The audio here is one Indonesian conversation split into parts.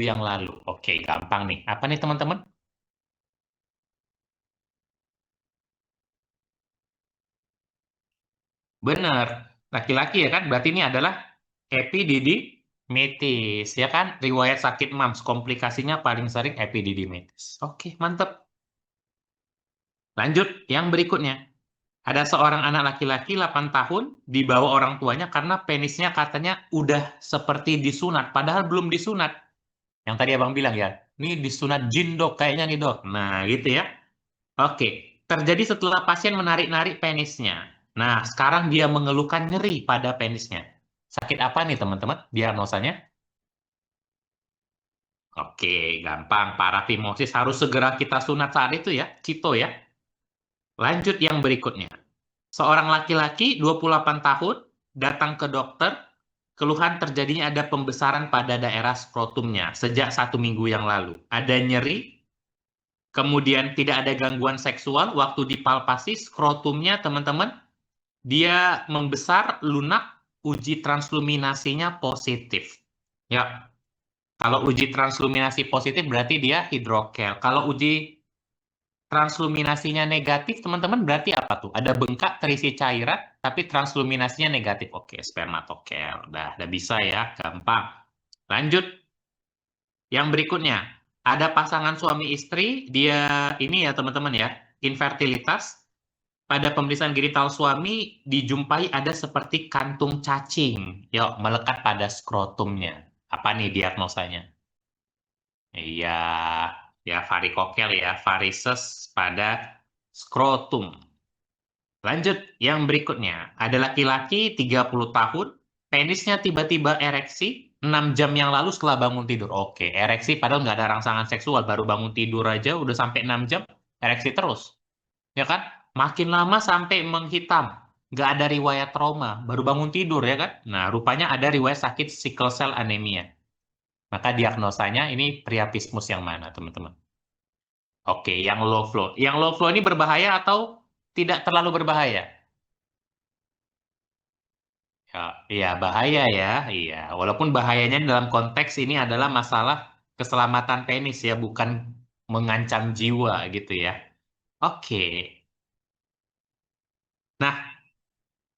yang lalu. Oke, gampang nih. Apa nih teman-teman? Benar. Laki-laki ya kan? Berarti ini adalah epididymitis. Ya kan? Riwayat sakit MAMS. Komplikasinya paling sering epididymitis. Oke, mantep. Lanjut, yang berikutnya. Ada seorang anak laki-laki 8 tahun dibawa orang tuanya karena penisnya katanya udah seperti disunat. Padahal belum disunat. Yang tadi abang bilang ya, ini disunat jin dok kayaknya nih dok. Nah gitu ya. Oke, terjadi setelah pasien menarik-narik penisnya. Nah, sekarang dia mengeluhkan nyeri pada penisnya. Sakit apa nih teman-teman diagnosanya? Oke, gampang. Parafimosis harus segera kita sunat saat itu ya, Cito ya. Lanjut yang berikutnya. Seorang laki-laki 28 tahun datang ke dokter, keluhan terjadinya ada pembesaran pada daerah skrotumnya sejak 1 minggu yang lalu. Ada nyeri, kemudian tidak ada gangguan seksual waktu dipalpasi skrotumnya teman-teman, dia membesar, lunak, uji transluminasinya positif. Ya, kalau uji transluminasi positif berarti dia hidrokel. Kalau uji transluminasinya negatif, teman-teman, berarti apa tuh? Ada bengkak terisi cairan, tapi transluminasinya negatif. Oke, spermatokel. Udah bisa ya, gampang. Lanjut, yang berikutnya. Ada pasangan suami istri, dia ini ya teman-teman ya, infertilitas. Pada pemeriksaan genital suami dijumpai ada seperti kantung cacing. Yuk, melekat pada skrotumnya. Apa nih diagnosanya? Iya, ya varikokel ya, varises pada skrotum. Lanjut, yang berikutnya. Ada laki-laki 30 tahun, penisnya tiba-tiba ereksi 6 jam yang lalu setelah bangun tidur. Oke, ereksi padahal nggak ada rangsangan seksual, baru bangun tidur aja udah sampai 6 jam, ereksi terus. Ya kan? Makin lama sampai menghitam. Nggak ada riwayat trauma, baru bangun tidur ya kan? Nah, rupanya ada riwayat sakit sickle cell anemia. Maka diagnosanya ini priapismus yang mana, teman-teman? Oke, yang low flow. Yang low flow ini berbahaya atau tidak terlalu berbahaya? Ya, iya bahaya ya. Iya, walaupun bahayanya dalam konteks ini adalah masalah keselamatan penis ya, bukan mengancam jiwa gitu ya. Oke. Nah,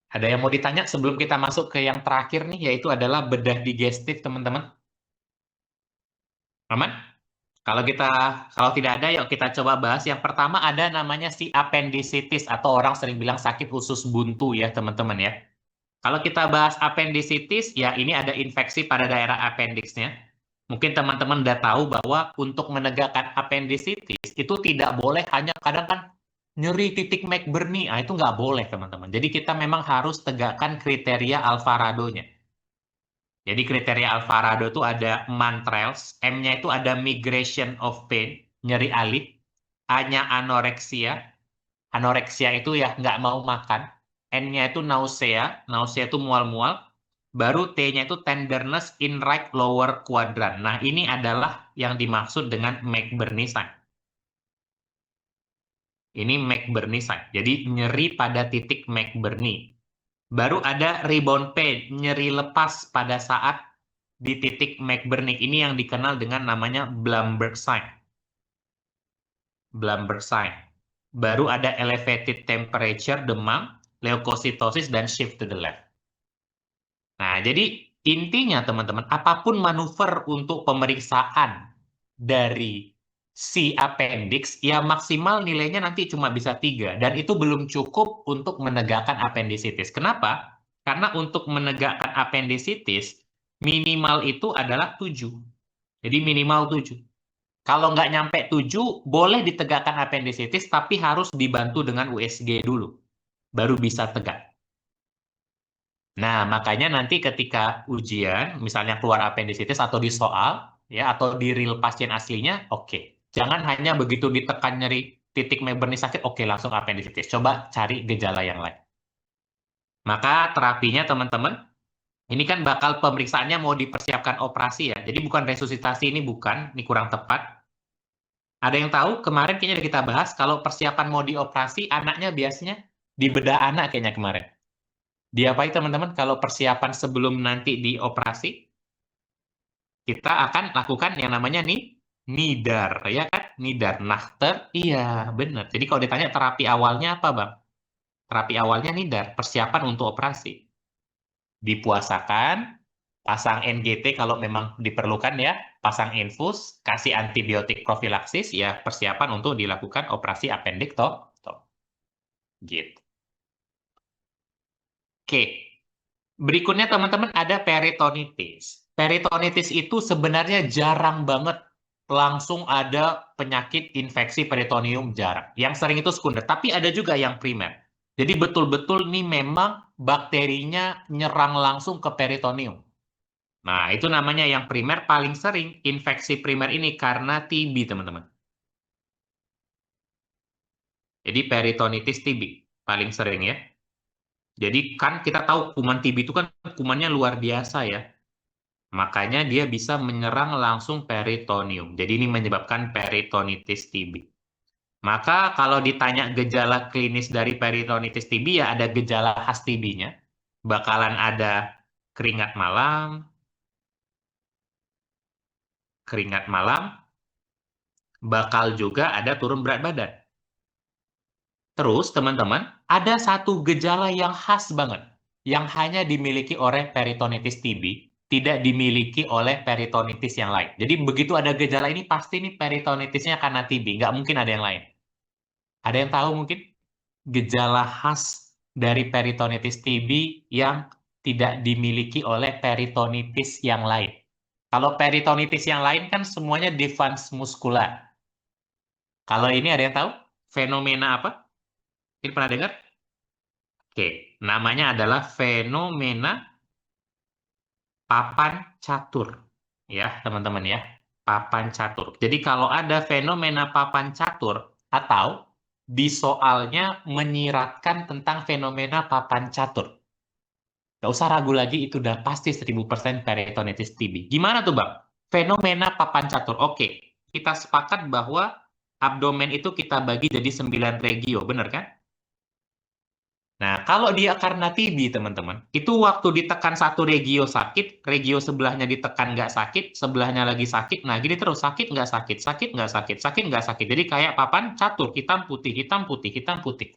ada yang mau ditanya sebelum kita masuk ke yang terakhir nih, yaitu adalah bedah digestif, teman-teman. Aman? Kalau tidak ada, yuk kita coba bahas. Yang pertama ada namanya si appendicitis atau orang sering bilang sakit usus buntu ya, teman-teman ya. Kalau kita bahas appendicitis, ya ini ada infeksi pada daerah appendixnya. Mungkin teman-teman udah tahu bahwa untuk menegakkan appendicitis itu tidak boleh hanya kadang kan nyeri titik McBurney. Ah, itu nggak boleh, teman-teman. Jadi kita memang harus tegakkan kriteria Alvarado-nya. Jadi kriteria Alvarado itu ada Mantrels, M-nya itu ada migration of pain, nyeri alit, A-nya anoreksia, anoreksia itu ya nggak mau makan, N-nya itu nausea, nausea itu mual-mual, baru T-nya itu tenderness in right lower quadrant. Nah ini adalah yang dimaksud dengan McBurney sign. Ini McBurney sign, jadi nyeri pada titik McBurney. Baru ada rebound pain, nyeri lepas pada saat di titik McBurney. Ini yang dikenal dengan namanya Blumberg sign. Blumberg sign. Baru ada elevated temperature, demam, leukositosis, dan shift to the left. Nah, jadi intinya teman-teman, apapun manuver untuk pemeriksaan dari si appendix, ya maksimal nilainya nanti cuma bisa 3. Dan itu belum cukup untuk menegakkan appendicitis. Kenapa? Karena untuk menegakkan appendicitis, minimal itu adalah 7. Jadi minimal 7. Kalau nggak nyampe 7, boleh ditegakkan appendicitis, tapi harus dibantu dengan USG dulu. Baru bisa tegak. Nah, makanya nanti ketika ujian, misalnya keluar appendicitis atau di soal, ya, atau di real pasien aslinya, oke. Jangan hanya begitu ditekan nyeri titik McBurney sakit, oke langsung appendicitis. Coba cari gejala yang lain. Maka terapinya teman-teman, ini kan bakal pemeriksaannya mau dipersiapkan operasi ya. Jadi bukan resusitasi, ini bukan, ini kurang tepat. Ada yang tahu, kemarin kayaknya udah kita bahas, kalau persiapan mau dioperasi, anaknya biasanya dibedah anak kayaknya kemarin. Diapain teman-teman kalau persiapan sebelum nanti dioperasi? kita akan lakukan yang namanya nidar, ya kan? Nidar, nachter, iya benar. Jadi kalau ditanya terapi awalnya apa, Bang? Terapi awalnya nidar, persiapan untuk operasi. Dipuasakan, pasang NGT kalau memang diperlukan ya, pasang infus, kasih antibiotik profilaksis, ya persiapan untuk dilakukan operasi appendektomi. Gitu. Oke, berikutnya teman-teman ada peritonitis. Peritonitis itu sebenarnya jarang banget langsung ada penyakit infeksi peritoneum, jarang. Yang sering itu sekunder, tapi ada juga yang primer. Jadi betul-betul nih memang bakterinya nyerang langsung ke peritoneum. Nah, itu namanya yang primer. Paling sering infeksi primer ini karena TB, teman-teman. Jadi peritonitis TB paling sering ya. Jadi kan kita tahu kuman TB itu kan kumannya luar biasa ya. Makanya dia bisa menyerang langsung peritoneum. Jadi ini menyebabkan peritonitis TB. Maka kalau ditanya gejala klinis dari peritonitis TB ya ada gejala khas TB-nya. Bakalan ada keringat malam, bakal juga ada turun berat badan. Terus teman-teman, ada satu gejala yang khas banget, yang hanya dimiliki oleh peritonitis TB, tidak dimiliki oleh peritonitis yang lain. Jadi begitu ada gejala ini, pasti nih peritonitisnya karena TB, nggak mungkin ada yang lain. Ada yang tahu mungkin gejala khas dari peritonitis TB yang tidak dimiliki oleh peritonitis yang lain? Kalau peritonitis yang lain kan semuanya defense muskular. Kalau ini ada yang tahu? Fenomena apa? Ini pernah dengar? Oke, namanya adalah fenomena papan catur. Ya, teman-teman ya. Papan catur. Jadi kalau ada fenomena papan catur atau di soalnya menyiratkan tentang fenomena papan catur. Nggak usah ragu lagi, itu udah pasti 1000% peritonitis TB. Gimana tuh, Bang? Fenomena papan catur. Oke, kita sepakat bahwa abdomen itu kita bagi jadi 9 regio, benar kan? Nah, kalau dia karena TB, teman-teman, itu waktu ditekan satu regio sakit, regio sebelahnya ditekan nggak sakit, sebelahnya lagi sakit, nah gini terus, sakit nggak sakit, sakit nggak sakit, sakit nggak sakit. Jadi kayak papan catur, hitam putih, hitam putih, hitam putih.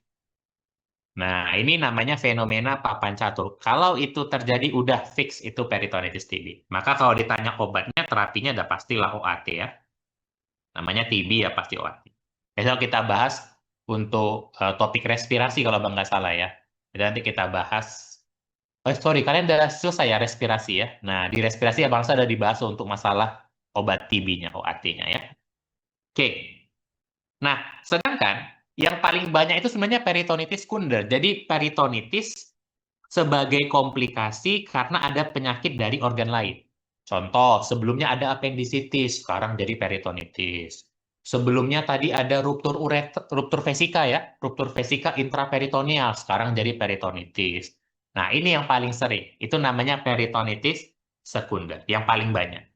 Nah, ini namanya fenomena papan catur. Kalau itu terjadi, udah fix itu peritonitis TB. Maka kalau ditanya obatnya, terapinya udah pastilah OAT ya. Namanya TB ya pasti OAT. Besok kita bahas untuk topik respirasi kalau Bang nggak salah ya. Jadi nanti kita bahas. Oh, sorry, kalian udah selesai ya respirasi ya. Nah, di respirasi ya bangsa ada dibahas untuk masalah obat TB-nya, OAT-nya ya. Oke. Nah, sedangkan yang paling banyak itu sebenarnya peritonitis sekunder. Jadi peritonitis sebagai komplikasi karena ada penyakit dari organ lain. Contoh, sebelumnya ada appendicitis, sekarang jadi peritonitis. Sebelumnya tadi ada ruptur vesika ya, ruptur vesika intraperitoneal, sekarang jadi peritonitis. Nah, ini yang paling sering. Itu namanya peritonitis sekunder, yang paling banyak.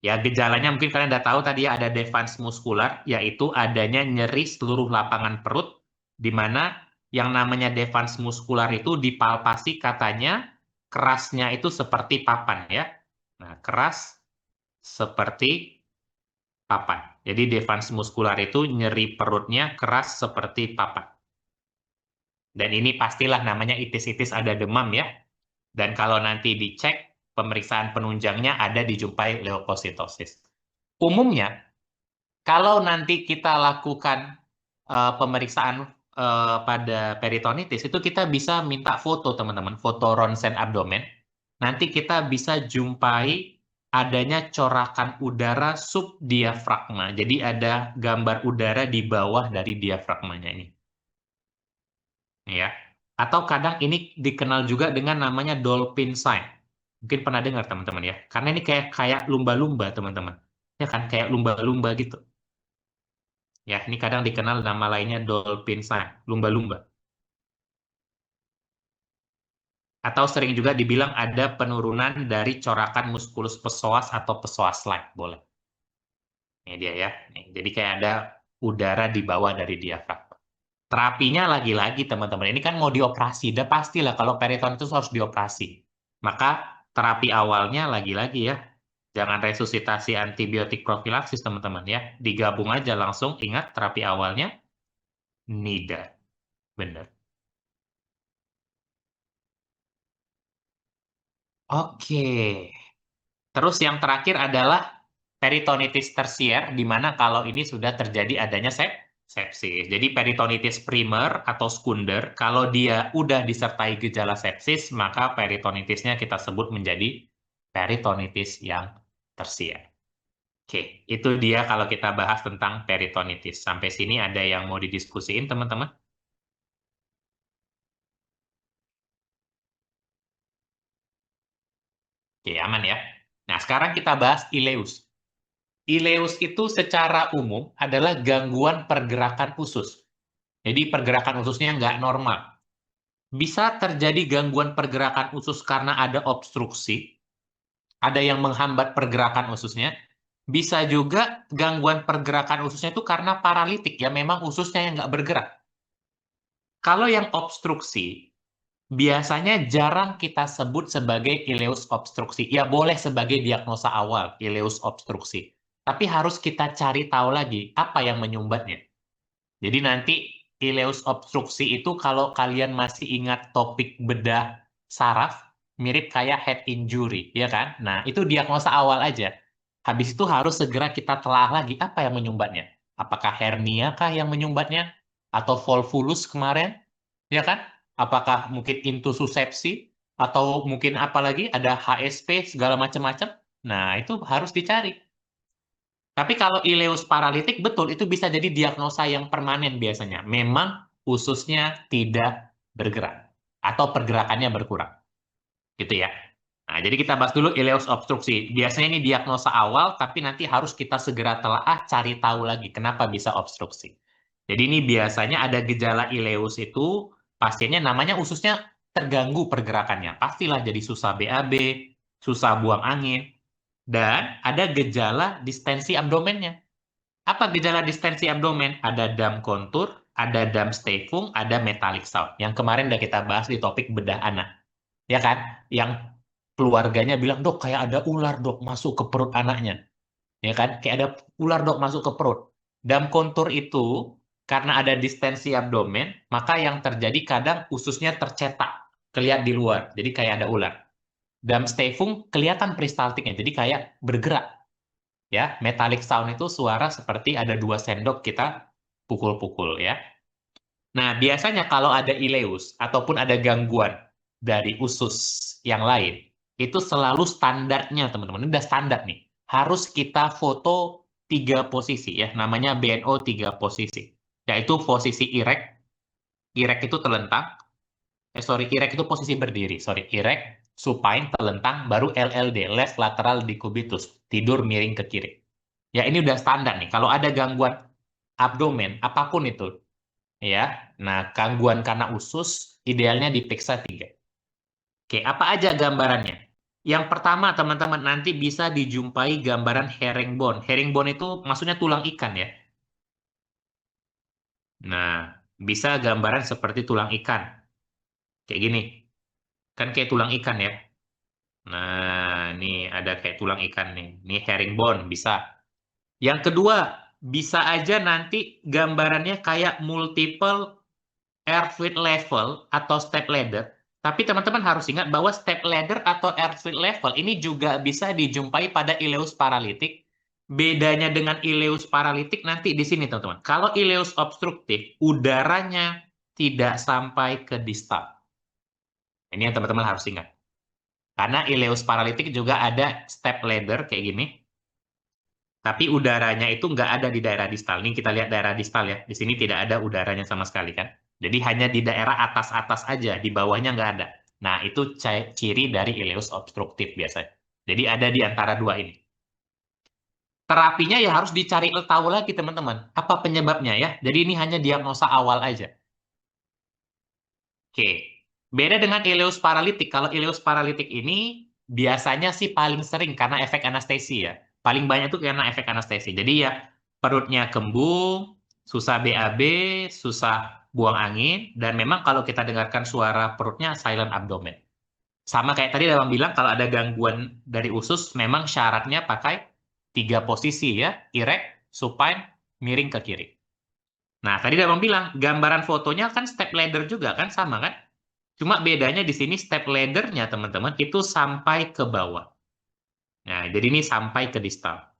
Ya, gejalanya mungkin kalian udah tahu tadi ya, ada defense muskular, yaitu adanya nyeri seluruh lapangan perut, di mana yang namanya defense muskular itu dipalpasi katanya kerasnya itu seperti papan ya. Nah, keras seperti papan. Jadi defense muskular itu nyeri perutnya keras seperti papan. Dan ini pastilah namanya itis-itis ada demam ya. Dan kalau nanti dicek, pemeriksaan penunjangnya ada dijumpai leukositosis. Umumnya, kalau nanti kita lakukan pemeriksaan pada peritonitis, itu kita bisa minta foto, teman-teman, foto ronsen abdomen. Nanti kita bisa jumpai adanya corakan udara subdiafragma. Jadi ada gambar udara di bawah dari diafragmanya ini. Ya. Atau kadang ini dikenal juga dengan namanya dolphin sign. Mungkin pernah dengar teman-teman ya. Karena ini kayak lumba-lumba, teman-teman. Ya kan, kayak lumba-lumba gitu. Ya, ini kadang dikenal nama lainnya dolphin sign, lumba-lumba. Atau sering juga dibilang ada penurunan dari corakan muskulus psoas atau psoas slide, boleh. Ini dia ya. Nih, jadi kayak ada udara di bawah dari diafragma. Terapinya lagi-lagi teman-teman, ini kan mau dioperasi, udah pastilah kalau peritonitis harus dioperasi. Maka terapi awalnya lagi-lagi ya, Jangan resusitasi antibiotik profilaksis, teman-teman ya. Digabung aja langsung, ingat terapi awalnya, NIDA. Bener. Oke. Terus yang terakhir adalah peritonitis tersier, di mana kalau ini sudah terjadi adanya sepsis. Jadi peritonitis primer atau sekunder, kalau dia udah disertai gejala sepsis, maka peritonitisnya kita sebut menjadi peritonitis yang tersier. Oke, itu dia kalau kita bahas tentang peritonitis. Sampai sini ada yang mau didiskusiin, teman-teman? Oke, aman ya. Nah, sekarang kita bahas ileus. Ileus itu secara umum adalah gangguan pergerakan usus. Jadi pergerakan ususnya nggak normal. Bisa terjadi gangguan pergerakan usus karena ada obstruksi, ada yang menghambat pergerakan ususnya. Bisa juga gangguan pergerakan ususnya itu karena paralitik, ya memang ususnya yang nggak bergerak. Kalau yang obstruksi, biasanya jarang kita sebut sebagai ileus obstruksi. Ya boleh sebagai diagnosa awal, ileus obstruksi. Tapi harus kita cari tahu lagi apa yang menyumbatnya. Jadi nanti ileus obstruksi itu kalau kalian masih ingat topik bedah saraf, mirip kayak head injury, ya kan? Nah, itu diagnosa awal aja. Habis itu harus segera kita telah lagi apa yang menyumbatnya. Apakah hernia kah yang menyumbatnya? Atau volvulus kemarin? Ya kan? Apakah mungkin intussusepsi? Atau mungkin apa lagi? Ada HSP, segala macam-macam? Nah, itu harus dicari. Tapi kalau ileus paralitik, betul, itu bisa jadi diagnosa yang permanen biasanya. Memang ususnya tidak bergerak, atau pergerakannya berkurang. Gitu ya. Nah, jadi kita bahas dulu ileus obstruksi. Biasanya ini diagnosa awal, tapi nanti harus kita segera telaah cari tahu lagi kenapa bisa obstruksi. Jadi ini biasanya ada gejala ileus itu, pasiennya namanya ususnya terganggu pergerakannya. Pastilah jadi susah BAB, susah buang angin, dan ada gejala distensi abdomennya. Apa gejala distensi abdomen? Ada dam kontur, ada dam Stefung, ada metallic sound. Yang kemarin udah kita bahas di topik bedah anak. Ya kan? Yang keluarganya bilang, dok kayak ada ular dok masuk ke perut anaknya. Ya kan? Kayak ada ular dok masuk ke perut. Dam kontur itu, karena ada distensi abdomen, maka yang terjadi kadang ususnya tercetak. Kelihatan di luar. Jadi kayak ada ular. Dam Stefung kelihatan peristaltiknya. Jadi kayak bergerak. Ya, metallic sound itu suara seperti ada 2 sendok kita pukul-pukul ya. Nah, biasanya kalau ada ileus ataupun ada gangguan dari usus yang lain, itu selalu standarnya teman-teman. Ini udah standar nih. Harus kita foto 3 posisi ya, namanya BNO 3 posisi. Yaitu posisi erect, erect itu telentang, erect itu posisi berdiri, erect, supine, telentang, baru LLD, left lateral decubitus, tidur miring ke kiri. Ya, ini udah standar nih. Kalau ada gangguan abdomen, apapun itu, ya. Nah, gangguan karena usus, idealnya diperiksa 3. Oke, apa aja gambarannya? Yang pertama, teman-teman, nanti bisa dijumpai gambaran herringbone. Herringbone itu maksudnya tulang ikan, ya. Nah, bisa gambaran seperti tulang ikan. Kayak gini. Kan kayak tulang ikan, ya. Nah, ini ada kayak tulang ikan nih. Ini herringbone, bisa. Yang kedua, bisa aja nanti gambarannya kayak multiple airfield level atau step ladder. Tapi teman-teman harus ingat bahwa step ladder atau airfield level ini juga bisa dijumpai pada ileus paralitik. Bedanya dengan ileus paralitik nanti di sini, teman-teman. Kalau ileus obstruktif, udaranya tidak sampai ke distal. Ini yang teman-teman harus ingat. Karena ileus paralitik juga ada step ladder kayak gini. Tapi udaranya itu nggak ada di daerah distal. Ini kita lihat daerah distal ya. Di sini tidak ada udaranya sama sekali kan. Jadi hanya di daerah atas-atas aja, di bawahnya nggak ada. Nah, itu ciri dari ileus obstruktif biasanya. Jadi ada di antara 2 ini. Terapinya ya harus dicari tahu lagi teman-teman. Apa penyebabnya ya. Jadi ini hanya diagnosa awal aja. Oke. Beda dengan ileus paralitik. Kalau ileus paralitik ini biasanya sih paling sering karena efek anestesi ya. Paling banyak tuh karena efek anestesi. Jadi ya perutnya kembung, susah BAB, susah buang angin, dan memang kalau kita dengarkan suara perutnya silent abdomen. Sama kayak tadi Abang bilang, kalau ada gangguan dari usus, memang syaratnya pakai 3 posisi ya, erect, supine, miring ke kiri. Nah, tadi Abang bilang, gambaran fotonya kan step ladder juga kan, sama kan? Cuma bedanya di sini step ladder-nya, teman-teman, itu sampai ke bawah. Nah, jadi ini sampai ke distal.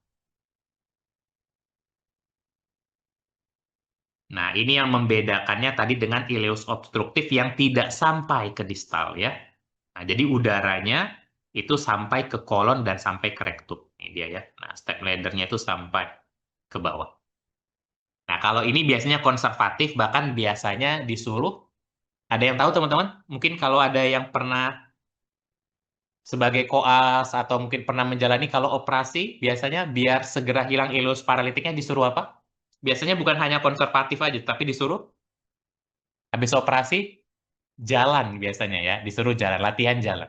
Nah, ini yang membedakannya tadi dengan ileus obstruktif yang tidak sampai ke distal ya. Nah, jadi udaranya itu sampai ke kolon dan sampai ke rektum. Ini dia ya. Nah, step ladder-nya itu sampai ke bawah. Nah, kalau ini biasanya konservatif, bahkan biasanya disuruh, ada yang tahu teman-teman? Mungkin kalau ada yang pernah sebagai koas atau mungkin pernah menjalani, kalau operasi, biasanya biar segera hilang ileus paralitiknya disuruh apa? Biasanya bukan hanya konservatif aja, tapi disuruh habis operasi jalan biasanya ya, disuruh jalan, latihan jalan.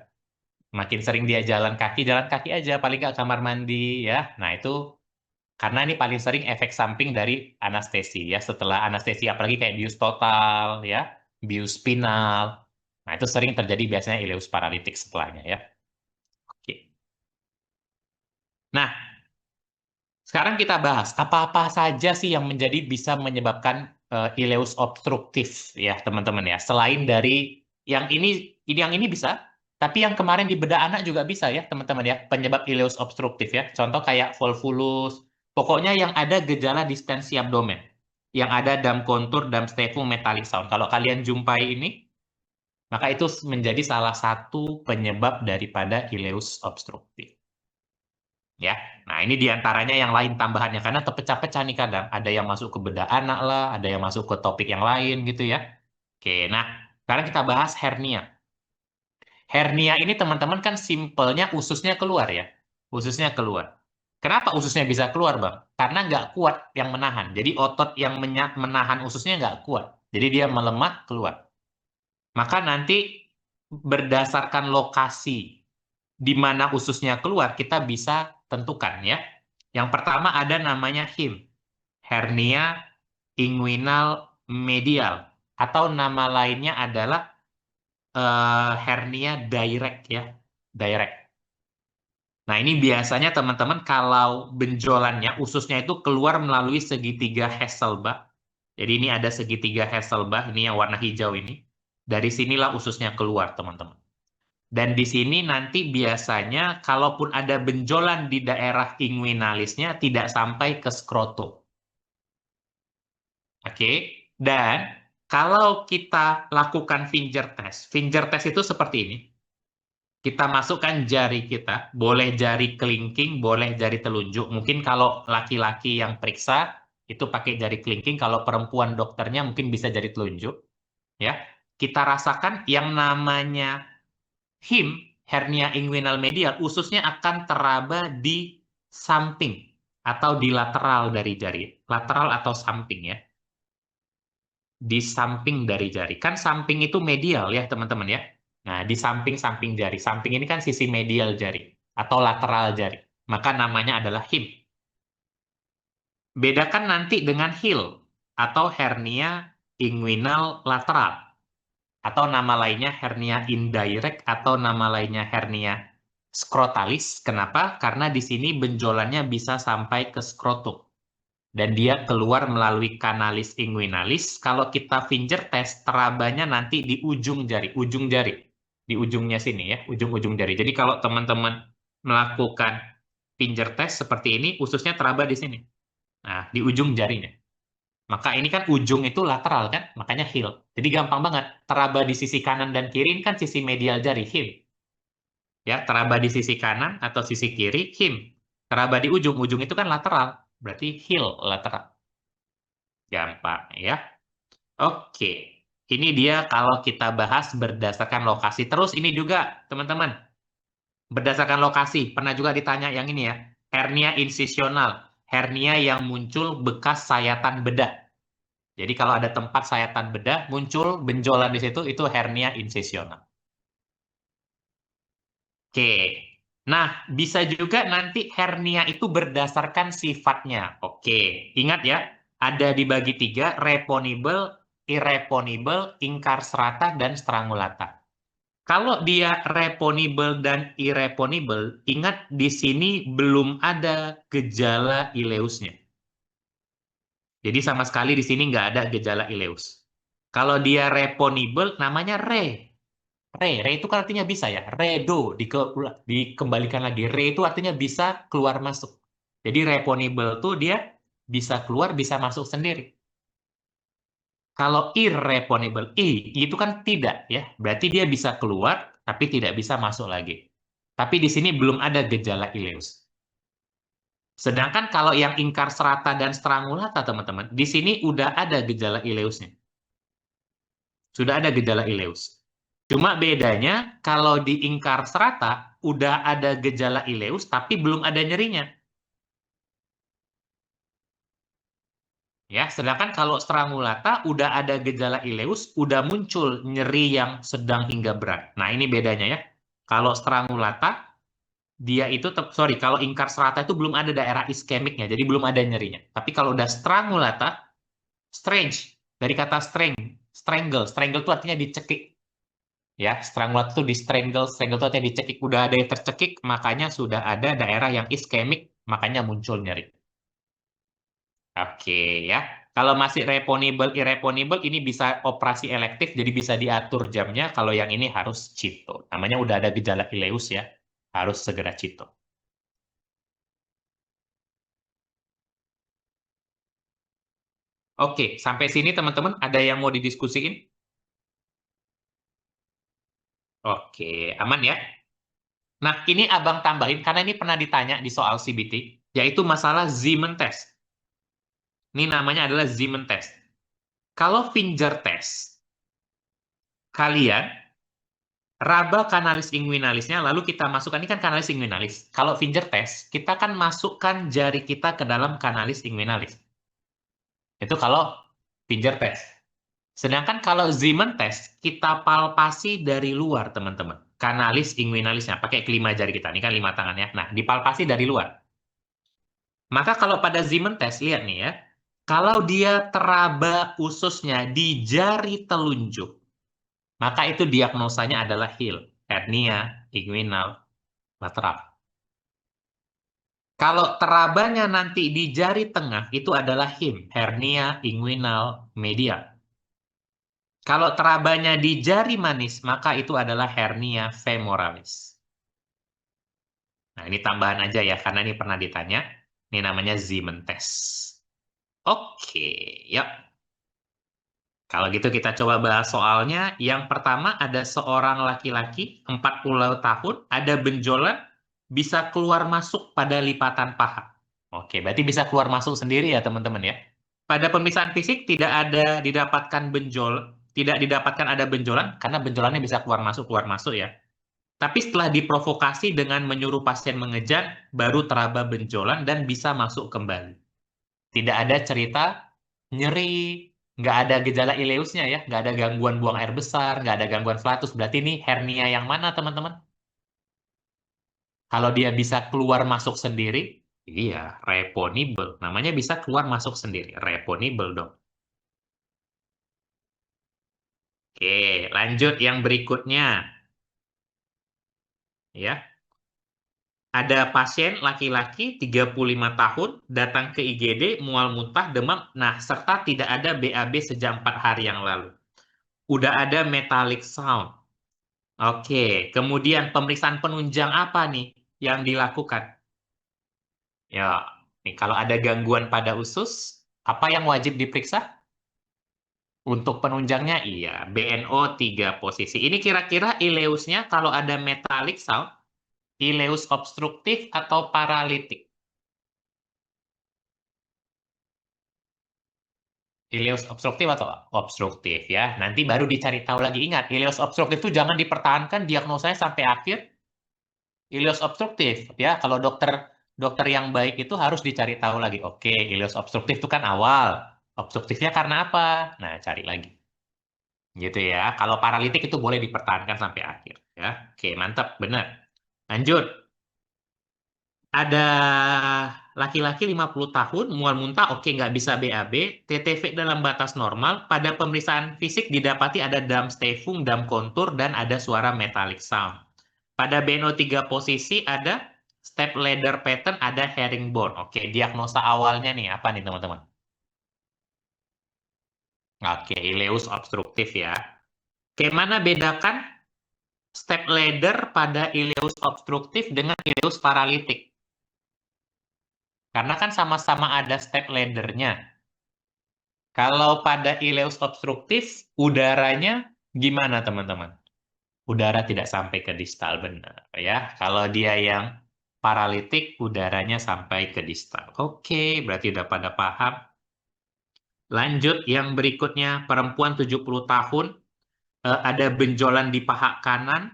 Makin sering dia jalan kaki aja, paling nggak kamar mandi ya. Nah itu karena ini paling sering efek samping dari anestesi ya. Setelah anestesi apalagi kayak bius total ya, bius spinal. Nah itu sering terjadi biasanya ileus paralitik setelahnya ya. Oke. Nah, sekarang kita bahas apa-apa saja sih yang menjadi bisa menyebabkan ileus obstruktif ya teman-teman ya. Selain dari yang ini bisa, tapi yang kemarin di bedah anak juga bisa ya teman-teman ya, penyebab ileus obstruktif ya. Contoh kayak volvulus, pokoknya yang ada gejala distensi abdomen, yang ada dam kontur, dam stefum, metallic sound. Kalau kalian jumpai ini, maka itu menjadi salah satu penyebab daripada ileus obstruktif. Ya, nah ini diantaranya yang lain tambahannya karena terpecah-pecah nih kadang. Ada yang masuk ke bedah anak lah, ada yang masuk ke topik yang lain gitu ya. Oke, nah sekarang kita bahas hernia. Hernia ini teman-teman kan simpelnya ususnya keluar ya. Ususnya keluar. Kenapa ususnya bisa keluar, Bang? Karena nggak kuat yang menahan. Jadi otot yang menahan ususnya nggak kuat. Jadi dia melemah keluar. Maka nanti berdasarkan lokasi di mana ususnya keluar, kita bisa tentukan ya. Yang pertama ada namanya HIM, hernia inguinal medial, atau nama lainnya adalah hernia direct ya, direct. Nah ini biasanya teman-teman kalau benjolannya ususnya itu keluar melalui segitiga Hasselbalch. Jadi ini ada segitiga Hasselbalch, ini yang warna hijau ini. Dari sinilah ususnya keluar teman-teman. Dan di sini nanti biasanya kalaupun ada benjolan di daerah inguinalisnya tidak sampai ke skrotum. Oke. Dan kalau kita lakukan finger test itu seperti ini. Kita masukkan jari kita, boleh jari kelingking, boleh jari telunjuk. Mungkin kalau laki-laki yang periksa itu pakai jari kelingking, kalau perempuan dokternya mungkin bisa jari telunjuk, ya. Kita rasakan yang namanya HIM, hernia inguinal medial, ususnya akan teraba di samping atau di lateral dari jari. Lateral atau samping ya. Di samping dari jari. Kan samping itu medial ya teman-teman ya. Nah, di samping-samping jari. Samping ini kan sisi medial jari atau lateral jari. Maka namanya adalah HIM. Bedakan nanti dengan HIL atau hernia inguinal lateral. Atau nama lainnya hernia indirect atau nama lainnya hernia skrotalis. Kenapa? Karena di sini benjolannya bisa sampai ke skrotum. Dan dia keluar melalui kanalis inguinalis. Kalau kita finger test, terabanya nanti di ujung jari. Ujung jari. Di ujungnya sini ya, ujung-ujung jari. Jadi kalau teman-teman melakukan finger test seperti ini, ususnya teraba di sini. Nah, di ujung jarinya. Maka ini kan ujung itu lateral kan, makanya heel. Jadi gampang banget. Teraba di sisi kanan dan kiri ini kan sisi medial jari, heel. Ya, teraba di sisi kanan atau sisi kiri, him. Teraba di ujung, ujung itu kan lateral. Berarti heel lateral. Gampang ya. Oke. Ini dia kalau kita bahas berdasarkan lokasi. Terus ini juga, teman-teman. Berdasarkan lokasi. Pernah juga ditanya yang ini ya. Hernia insisional. Hernia yang muncul bekas sayatan bedah. Jadi kalau ada tempat sayatan bedah, muncul benjolan di situ, itu hernia insisional. Oke. Nah, bisa juga nanti hernia itu berdasarkan sifatnya. Oke. Ingat ya, ada dibagi 3, reponibel, irreponibel, incarcerata, dan strangulata. Kalau dia reponibel dan irreponibel, ingat di sini belum ada gejala ileusnya. Jadi sama sekali di sini nggak ada gejala ileus. Kalau dia reponibel, namanya re. Re itu kan artinya bisa ya. Redo, dikembalikan lagi. Re itu artinya bisa keluar masuk. Jadi reponibel tuh dia bisa keluar, bisa masuk sendiri. Kalau irreponibel, itu kan tidak ya. Berarti dia bisa keluar, tapi tidak bisa masuk lagi. Tapi di sini belum ada gejala ileus. Sedangkan kalau yang ingkar serata dan strangulata, teman-teman, di sini udah ada gejala ileusnya. Sudah ada gejala ileus. Cuma bedanya, kalau di ingkar serata, udah ada gejala ileus, tapi belum ada nyerinya. Ya, sedangkan kalau strangulata, udah ada gejala ileus, udah muncul nyeri yang sedang hingga berat. Nah, ini bedanya ya. Kalau strangulata, dia itu, sorry, kalau ingkar serata itu belum ada daerah iskemiknya, jadi belum ada nyerinya. Tapi kalau udah strangulata, strange, dari kata strangle. Strangle itu artinya dicekik. Ya, strangulate itu di strangle itu artinya dicekik. Udah ada yang tercekik, makanya sudah ada daerah yang iskemik, makanya muncul nyeri. Oke ya. Kalau masih reponibel, irreponibel, ini bisa operasi elektif, jadi bisa diatur jamnya. Kalau yang ini harus cito. Namanya udah ada gejala ileus ya, harus segera cito. Oke, sampai sini teman-teman, ada yang mau didiskusiin? Oke, aman ya? Nah, ini abang tambahin, karena ini pernah ditanya di soal CBT, yaitu masalah Zeeman test. Ini namanya adalah Zeeman test. Kalau finger test, kalian raba kanalis inguinalisnya, lalu kita masukkan, ini kan kanalis inguinalis. Kalau finger test, kita kan masukkan jari kita ke dalam kanalis inguinalis. Itu kalau finger test. Sedangkan kalau Zeeman test, kita palpasi dari luar, teman-teman. Kanalis inguinalisnya, pakai kelima jari kita. Ini kan 5 tangan ya. Nah, dipalpasi dari luar. Maka kalau pada Zeeman test, lihat nih ya. Kalau dia teraba ususnya di jari telunjuk, maka itu diagnosanya adalah HIL, hernia inguinal lateral. Kalau terabanya nanti di jari tengah, itu adalah HIM, hernia inguinal medial. Kalau terabanya di jari manis, maka itu adalah hernia femoralis. Nah, ini tambahan aja ya, karena ini pernah ditanya. Ini namanya Zeeman test. Oke, yuk. Kalau gitu kita coba bahas soalnya. Yang pertama ada seorang laki-laki 40 tahun, ada benjolan, bisa keluar masuk pada lipatan paha. Oke, berarti bisa keluar masuk sendiri ya teman-teman ya. Pada pemeriksaan fisik tidak ada didapatkan tidak didapatkan ada benjolan karena benjolannya bisa keluar masuk ya. Tapi setelah diprovokasi dengan menyuruh pasien mengejar, baru teraba benjolan dan bisa masuk kembali. Tidak ada cerita nyeri, nggak ada gejala ileusnya ya, nggak ada gangguan buang air besar, nggak ada gangguan flatus. Berarti ini hernia yang mana teman-teman? Kalau dia bisa keluar masuk sendiri, iya, reponibel. Namanya bisa keluar masuk sendiri, reponibel dong. Oke, lanjut yang berikutnya. Ya, ada pasien laki-laki 35 tahun datang ke IGD, mual muntah, demam, nah serta tidak ada BAB sejak 4 hari yang lalu. Udah ada metallic sound. Oke, kemudian pemeriksaan penunjang apa nih yang dilakukan? Ya, nih kalau ada gangguan pada usus, apa yang wajib diperiksa? Untuk penunjangnya, iya, BNO 3 posisi. Ini kira-kira ileusnya kalau ada metallic sound, ileus obstruktif atau paralitik? Ileus obstruktif atau obstruktif ya. Nanti baru dicari tahu lagi. Ingat, ileus obstruktif itu jangan dipertahankan diagnosanya sampai akhir. Ileus obstruktif ya. Kalau dokter dokter yang baik itu harus dicari tahu lagi. Oke, ileus obstruktif itu kan awal. Obstruktifnya karena apa? Nah, cari lagi. Gitu ya. Kalau paralitik itu boleh dipertahankan sampai akhir ya. Oke, mantap, benar. Lanjut. Ada laki-laki 50 tahun, mual muntah, oke nggak bisa BAB, TTV dalam batas normal, pada pemeriksaan fisik didapati ada dam stefung, dam kontur, dan ada suara metallic sound. Pada BNO3 posisi ada step ladder pattern, ada herringbone. Oke, diagnosa awalnya nih, apa nih teman-teman? Oke, ileus obstruktif ya. Oke, mana bedakan step ladder pada ileus obstruktif dengan ileus paralitik? Karena kan sama-sama ada step ladder-nya. Kalau pada ileus obstruktif, udaranya gimana teman-teman? Udara tidak sampai ke distal, benar ya. Kalau dia yang paralitik, udaranya sampai ke distal. Oke, berarti udah pada paham. Lanjut, yang berikutnya, perempuan 70 tahun, ada benjolan di paha kanan,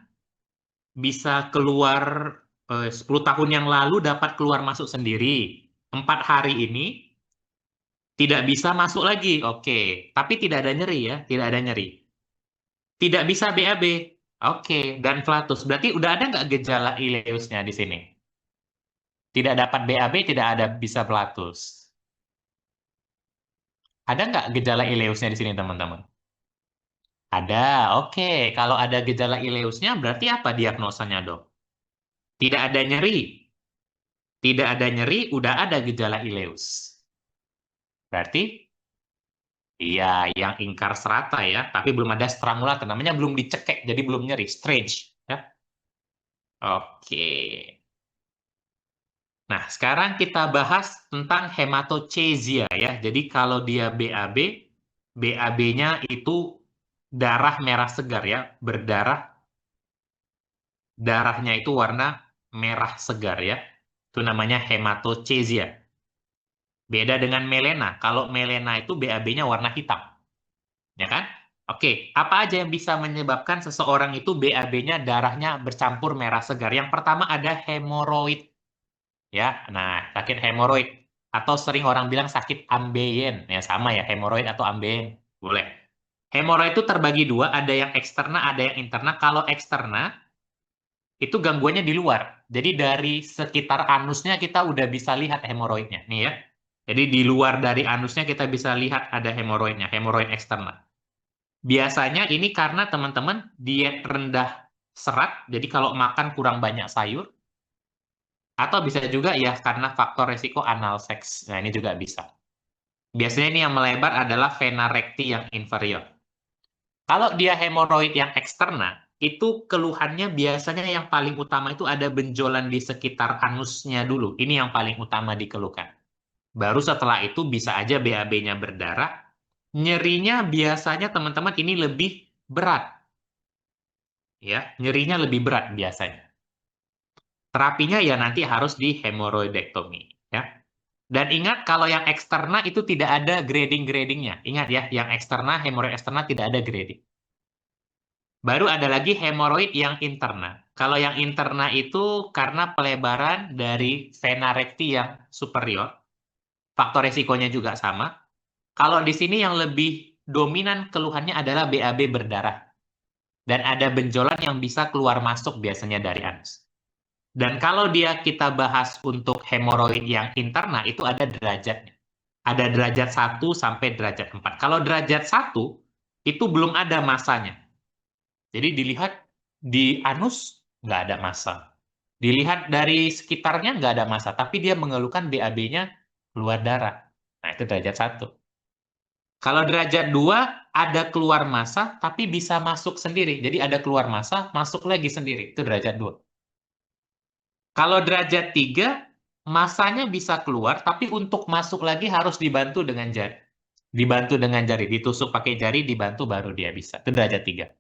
bisa keluar 10 tahun yang lalu dapat keluar masuk sendiri. 4 hari ini tidak bisa masuk lagi. Oke, tapi tidak ada nyeri ya, tidak ada nyeri. Tidak bisa BAB. Oke, dan flatus. Berarti udah ada nggak gejala ileusnya di sini? Tidak dapat BAB, tidak ada bisa flatus. Ada nggak gejala ileusnya di sini, teman-teman? Ada. Oke, kalau ada gejala ileusnya, berarti apa diagnosanya, dok? Tidak ada nyeri. Tidak ada nyeri, udah ada gejala ileus. Berarti, iya, yang ingkar serata ya, tapi belum ada strangulator. Namanya belum dicekek, jadi belum nyeri. Strange. Ya. Oke. Nah, sekarang kita bahas tentang hematochezia ya. Jadi kalau dia BAB, BAB-nya itu darah merah segar ya, berdarah, darahnya itu warna merah segar ya. Itu namanya hematochezia. Beda dengan melena. Kalau melena itu BAB-nya warna hitam, ya kan? Oke, apa aja yang bisa menyebabkan seseorang itu BAB-nya darahnya bercampur merah segar? Yang pertama ada hemoroid. Ya, nah sakit hemoroid atau sering orang bilang sakit ambeien, ya sama ya hemoroid atau ambeien, boleh. Hemoroid itu terbagi dua, ada yang eksterna, ada yang interna. Kalau eksterna itu gangguannya di luar, jadi dari sekitar anusnya kita udah bisa lihat hemoroidnya, nih ya. Jadi di luar dari anusnya kita bisa lihat ada hemoroidnya, hemoroid eksterna. Biasanya ini karena teman-teman diet rendah serat, jadi kalau makan kurang banyak sayur. Atau bisa juga ya karena faktor resiko anal seks. Nah, ini juga bisa. Biasanya ini yang melebar adalah vena recti yang inferior. Kalau dia hemoroid yang eksterna, itu keluhannya biasanya yang paling utama itu ada benjolan di sekitar anusnya dulu. Ini yang paling utama dikeluhkan. Baru setelah itu bisa aja BAB-nya berdarah. Nyerinya biasanya teman-teman ini lebih berat. Ya, nyerinya lebih berat biasanya. Terapinya ya nanti harus di hemoroidektomi. Ya. Dan ingat, kalau yang eksterna itu tidak ada grading-gradingnya. Ingat ya, yang eksterna, hemoroid eksterna tidak ada grading. Baru ada lagi hemoroid yang interna. Kalau yang interna itu karena pelebaran dari vena recti yang superior, faktor resikonya juga sama. Kalau di sini yang lebih dominan keluhannya adalah BAB berdarah. Dan ada benjolan yang bisa keluar masuk biasanya dari anus. Dan kalau dia kita bahas untuk hemoroid yang interna, itu ada derajatnya. Ada derajat 1 sampai derajat 4. Kalau derajat 1, itu belum ada masanya. Jadi dilihat di anus, nggak ada massa. Dilihat dari sekitarnya, nggak ada massa. Tapi dia mengeluhkan BAB-nya keluar darah. Nah, itu derajat 1. Kalau derajat 2, ada keluar massa, tapi bisa masuk sendiri. Jadi ada keluar massa, masuk lagi sendiri. Itu derajat 2. Kalau derajat 3, massanya bisa keluar, tapi untuk masuk lagi harus dibantu dengan jari. Dibantu dengan jari, ditusuk pakai jari, dibantu baru dia bisa. Itu derajat 3.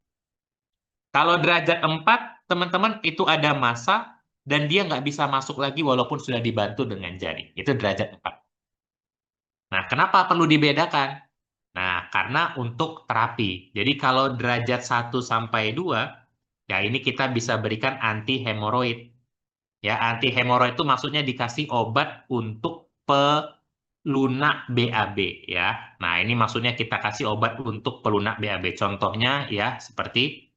Kalau derajat 4, teman-teman itu ada massa, dan dia nggak bisa masuk lagi walaupun sudah dibantu dengan jari. Itu derajat 4. Nah, kenapa perlu dibedakan? Nah, karena untuk terapi. Jadi kalau derajat 1 sampai 2, ya ini kita bisa berikan anti hemoroid. Ya, anti hemoroid itu maksudnya dikasih obat untuk pelunak BAB ya. Nah, ini maksudnya kita kasih obat untuk pelunak BAB. Contohnya ya seperti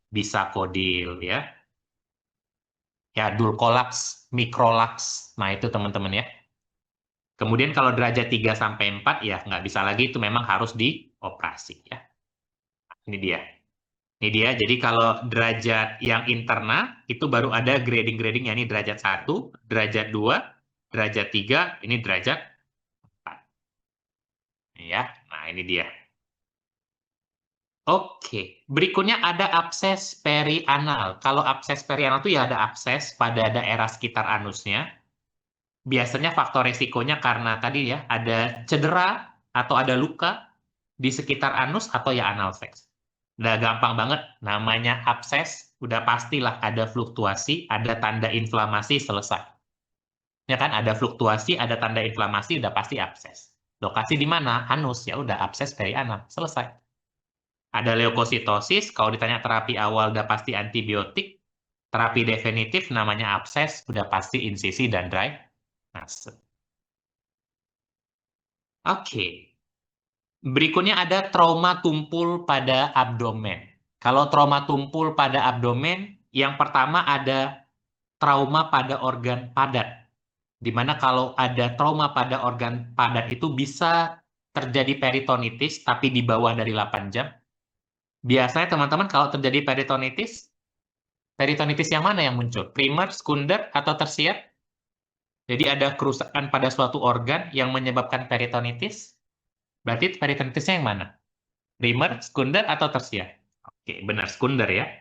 Bisakodil ya. Ya, dulcolax, microlax. Nah, itu teman-teman ya. Kemudian kalau derajat 3 sampai 4 ya nggak bisa lagi, itu memang harus dioperasi ya. Ini dia. Ini dia. Jadi kalau derajat yang interna itu baru ada grading-gradingnya. Ini derajat 1, derajat 2, derajat 3, ini derajat 4. Ya. Nah, ini dia. Oke, berikutnya ada abses perianal. Kalau abses perianal itu ya ada abses pada daerah sekitar anusnya. Biasanya faktor resikonya karena tadi ya ada cedera atau ada luka di sekitar anus atau ya anal seks. Udah gampang banget, namanya abses, udah pastilah ada fluktuasi, ada tanda inflamasi, selesai. Ya kan, ada fluktuasi, ada tanda inflamasi, udah pasti abses. Lokasi di mana? Anus, ya udah abses perianal, selesai. Ada leukositosis, kalau ditanya terapi awal udah pasti antibiotik, terapi definitif namanya abses, udah pasti insisi dan drainase. Oke. Berikutnya ada trauma tumpul pada abdomen. Kalau trauma tumpul pada abdomen, yang pertama ada trauma pada organ padat. Di mana kalau ada trauma pada organ padat itu bisa terjadi peritonitis, tapi di bawah dari 8 jam. Biasanya teman-teman kalau terjadi peritonitis yang mana yang muncul? Primer, sekunder, atau tersier? Jadi ada kerusakan pada suatu organ yang menyebabkan peritonitis. Berarti peritonitisnya yang mana? Primer, sekunder, atau tersier? Oke, benar sekunder ya.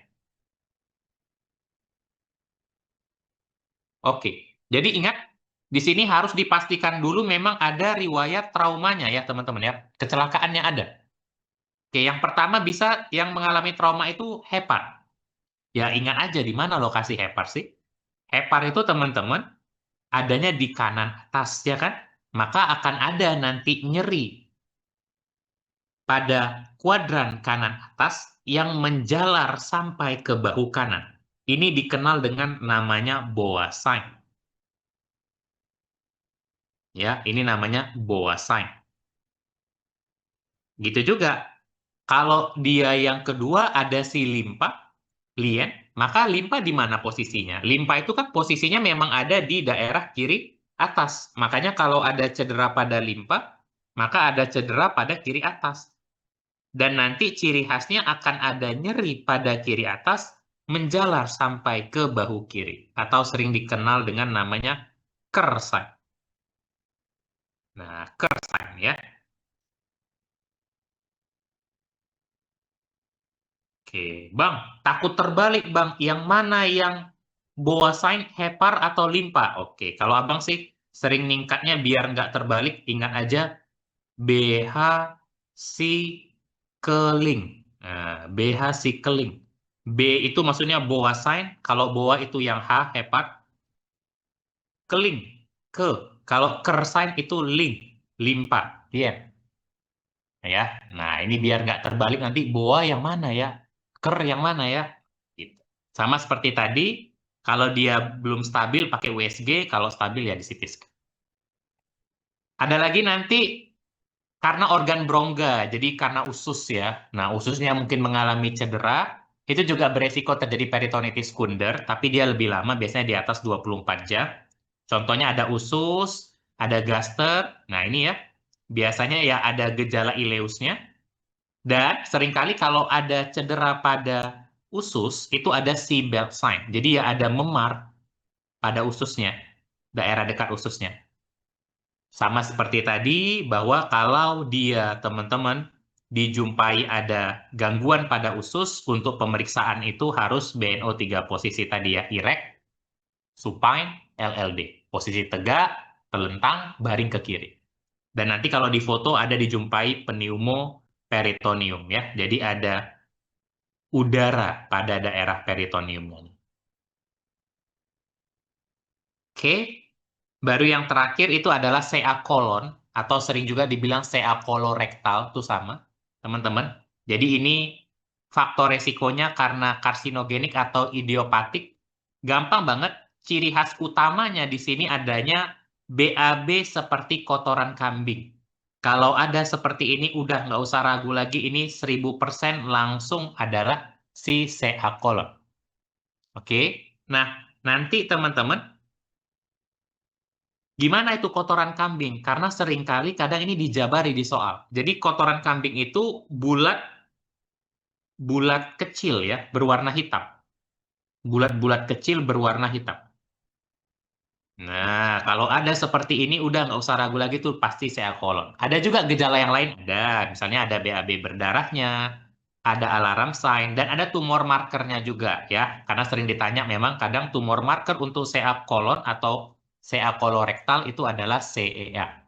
Oke, jadi ingat, di sini harus dipastikan dulu memang ada riwayat traumanya ya teman-teman ya. Kecelakaannya ada. Oke, yang pertama bisa yang mengalami trauma itu hepar. Ya ingat aja di mana lokasi hepar sih. Hepar itu teman-teman adanya di kanan atas ya kan. Maka akan ada nanti nyeri pada kuadran kanan atas yang menjalar sampai ke bahu kanan. Ini dikenal dengan namanya BOA sign. Ya, ini namanya BOA sign. Gitu juga, kalau dia yang kedua ada si limpa, lien, maka limpa di mana posisinya? Limpa itu kan posisinya memang ada di daerah kiri atas. Makanya kalau ada cedera pada limpa, maka ada cedera pada kiri atas. Dan nanti ciri khasnya akan ada nyeri pada kiri atas, menjalar sampai ke bahu kiri. Atau sering dikenal dengan namanya KER. Nah, KER ya. Oke, Bang, takut terbalik, Bang. Yang mana yang BOA sign, hepar, atau limpa? Oke, kalau Abang sih sering ningkatnya biar nggak terbalik, ingat aja BH Sikeling. Nah, BH Sikeling. B itu maksudnya BOA sign, kalau BOA itu yang H, hepar. Keling, ke. Kalau KER sign itu link, limpa. Iya. Ya, nah ini biar nggak terbalik nanti BOA yang mana ya? KER yang mana ya? Gitu. Sama seperti tadi, kalau dia belum stabil pakai USG, kalau stabil ya di CT scan. Ada lagi nanti karena organ berongga, jadi karena usus ya. Nah, ususnya mungkin mengalami cedera, itu juga beresiko terjadi peritonitis sekunder, tapi dia lebih lama, biasanya di atas 24 jam. Contohnya ada usus, ada gaster. Nah, ini ya, biasanya ya ada gejala ileusnya. Dan seringkali kalau ada cedera pada usus, itu ada seatbelt sign. Jadi ya ada memar pada ususnya, daerah dekat ususnya. Sama seperti tadi, bahwa kalau dia, teman-teman, dijumpai ada gangguan pada usus, untuk pemeriksaan itu harus BNO 3 posisi tadi ya, erect, supine, LLD. Posisi tegak, telentang, baring ke kiri. Dan nanti kalau di foto ada dijumpai pneumoperitoneum ya. Jadi ada udara pada daerah peritoneumnya. Oke, baru yang terakhir itu adalah CA kolon, atau sering juga dibilang CA kolorektal, itu sama, teman-teman. Jadi ini faktor resikonya karena karsinogenik atau idiopatik. Gampang banget, ciri khas utamanya di sini adanya BAB seperti kotoran kambing. Kalau ada seperti ini, udah nggak usah ragu lagi, ini 1000% langsung adalah si CA kolon. Oke, nah nanti teman-teman, gimana itu kotoran kambing? Karena seringkali kadang ini dijabari di soal. Jadi kotoran kambing itu bulat kecil ya, berwarna hitam. Bulat-bulat kecil berwarna hitam. Nah, kalau ada seperti ini, udah nggak usah ragu lagi tuh, pasti CA kolon. Ada juga gejala yang lain, ada. Misalnya ada BAB berdarahnya, ada alarm sign, dan ada tumor markernya juga ya. Karena sering ditanya, memang kadang tumor marker untuk CA kolon atau CA kolorektal itu adalah CEA.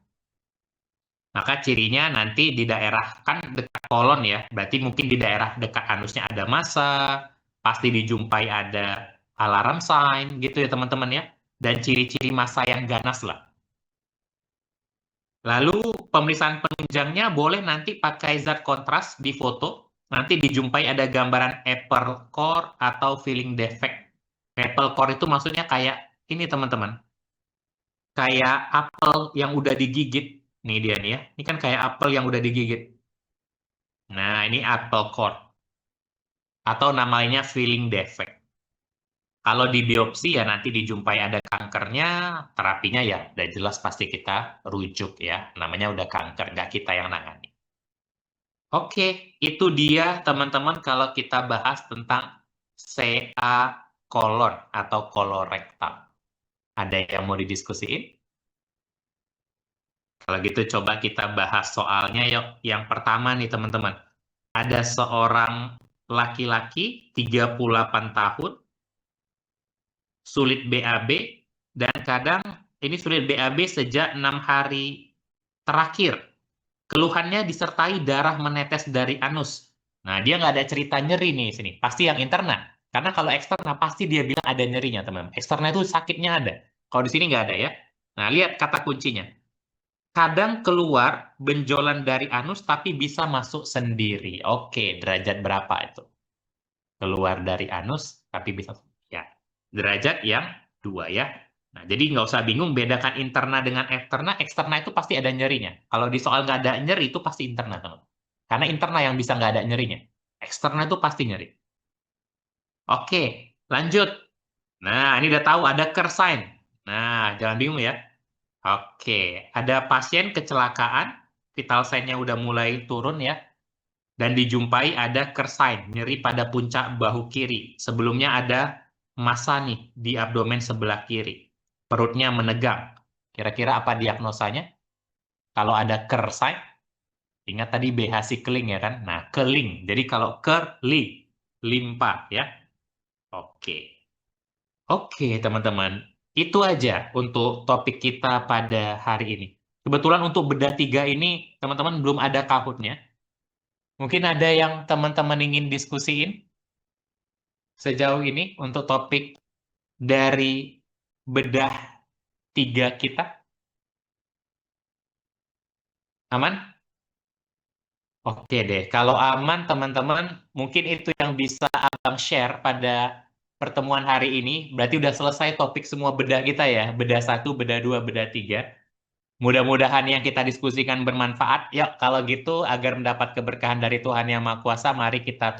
Maka cirinya nanti di daerah, kan dekat kolon ya, berarti mungkin di daerah dekat anusnya ada massa, pasti dijumpai ada alarm sign gitu ya teman-teman ya. Dan ciri-ciri massa yang ganas lah. Lalu pemeriksaan penunjangnya boleh nanti pakai zat kontras di foto. Nanti dijumpai ada gambaran apple core atau filling defect. Apple core itu maksudnya kayak ini teman-teman. Kayak apel yang udah digigit. Nih dia nih ya. Ini kan kayak apel yang udah digigit. Nah, ini apple core. Atau namanya filling defect. Kalau di biopsi ya nanti dijumpai ada kankernya, terapinya ya udah jelas pasti kita rujuk ya. Namanya udah kanker, nggak kita yang nangani. Oke, itu dia teman-teman kalau kita bahas tentang CA kolon atau kolorektal. Ada yang mau didiskusiin? Kalau gitu coba kita bahas soalnya yuk. Yang pertama nih teman-teman. Ada seorang laki-laki 38 tahun, sulit BAB, dan kadang ini sulit BAB sejak 6 hari terakhir. Keluhannya disertai darah menetes dari anus. Nah, dia nggak ada cerita nyeri nih sini. Pasti yang interna. Karena kalau eksterna pasti dia bilang ada nyerinya, teman. Eksterna itu sakitnya ada. Kalau di sini nggak ada ya. Nah, lihat kata kuncinya. Kadang keluar benjolan dari anus tapi bisa masuk sendiri. Oke, derajat berapa itu? Keluar dari anus tapi bisa. Ya, derajat yang 2 ya. Nah, jadi nggak usah bingung bedakan interna dengan eksterna. Eksterna itu pasti ada nyerinya. Kalau di soal nggak ada nyeri itu pasti interna, teman. Karena interna yang bisa nggak ada nyerinya. Eksterna itu pasti nyeri. Oke, lanjut. Nah, ini udah tahu ada kersign. Nah, jangan bingung ya. Oke, ada pasien kecelakaan, vital sign-nya udah mulai turun ya. Dan dijumpai ada kersign, nyeri pada puncak bahu kiri. Sebelumnya ada massa nih di abdomen sebelah kiri. Perutnya menegang. Kira-kira apa diagnosanya? Kalau ada kersign, ingat tadi BH keling ya kan? Nah, keling. Jadi kalau kerling, limpa ya. Oke. Oke, teman-teman. Itu aja untuk topik kita pada hari ini. Kebetulan untuk bedah 3 ini, teman-teman belum ada kahutnya. Mungkin ada yang teman-teman ingin diskusiin sejauh ini untuk topik dari bedah 3 kita. Aman? Oke deh. Kalau aman, teman-teman, mungkin itu yang bisa Abang share pada pertemuan hari ini. Berarti udah selesai topik semua bedah kita ya. Bedah 1, bedah 2, bedah 3. Mudah-mudahan yang kita diskusikan bermanfaat. Yuk, kalau gitu, agar mendapat keberkahan dari Tuhan Yang Maha Kuasa, mari kita